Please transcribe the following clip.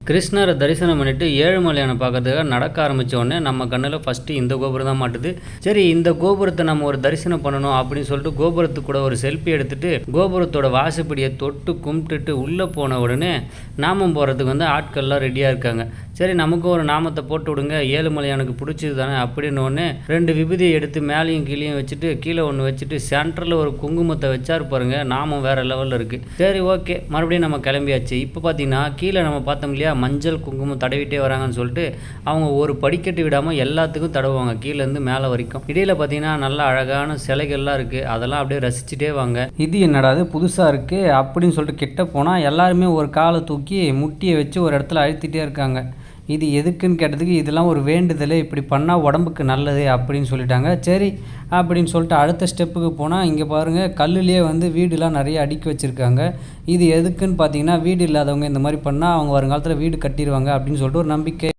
கிருஷ்ணரை தரிசனம் பண்ணிட்டு ஏழுமலையானை பார்க்கறதுக்காக நடக்க ஆரம்பித்த உடனே நம்ம கண்ணில் ஃபஸ்ட்டு இந்த கோபுரம் தான் மாட்டுது. சரி, இந்த கோபுரத்தை நம்ம ஒரு தரிசனம் பண்ணணும் அப்படின்னு சொல்லிட்டு கோபுரத்துக்கு கூட ஒரு செல்ஃபி எடுத்துட்டு கோபுரத்தோட வாசப்படியை தொட்டு கும்பிட்டுட்டு உள்ளே போன உடனே நாமம் போகிறதுக்கு ஆட்கள்லாம் ரெடியாக இருக்காங்க. சரி, நமக்கும் ஒரு நாமத்தை போட்டு விடுங்க, ஏழுமலையானுக்கு பிடிச்சது தானே அப்படின்னு ஒன்று 2 விபூதியை எடுத்து மேலேயும் கீழேயும் வச்சுட்டு கீழே ஒன்று வச்சுட்டு சென்டரில் ஒரு குங்குமத்தை வச்சாரு பாருங்க. நாமம் வேறு லெவலில் இருக்குது. சரி, ஓகே, மறுபடியும் நம்ம கிளம்பியாச்சு. இப்போ பார்த்தீங்கன்னா கீழே நம்ம பார்த்தோம் இல்லையா, மஞ்சள் குங்குமம் தடவிட்டே வராங்கன்னு சொல்லிட்டு அவங்க ஒரு படிக்கட்டு விடாமல் எல்லாத்துக்கும் தடவுவாங்க, கீழேருந்து மேலே வரைக்கும். இடையில் பார்த்தீங்கன்னா நல்லா அழகான சிலைகள்லாம் இருக்குது, அதெல்லாம் அப்படியே ரசிச்சுட்டே வாங்க. இது என்னடா அது புதுசாக இருக்குது அப்படின்னு சொல்லிட்டு கிட்ட போனால் எல்லாருமே ஒரு காலை தூக்கி முட்டியை வச்சு ஒரு இடத்துல அழுத்திட்டே இருக்காங்க. இது எதுக்குன்னு கேட்டதுக்கு இதெல்லாம் ஒரு வேண்டுதல், இப்படி பண்ணால் உடம்புக்கு நல்லது அப்படின்னு சொல்லிட்டாங்க. சரி அப்படின்னு சொல்லிட்டு அடுத்த ஸ்டெப்புக்கு போனால் இங்கே பாருங்கள், கல்லுலேயே வீடுலாம் நிறைய அடுக்கி வச்சுருக்காங்க. இது எதுக்குன்னு பார்த்தீங்கன்னா வீடு இல்லாதவங்க இந்த மாதிரி பண்ணால் அவங்க வருங்காலத்தில் வீடு கட்டிடுவாங்க அப்படின்னு சொல்லிட்டு ஒரு நம்பிக்கை.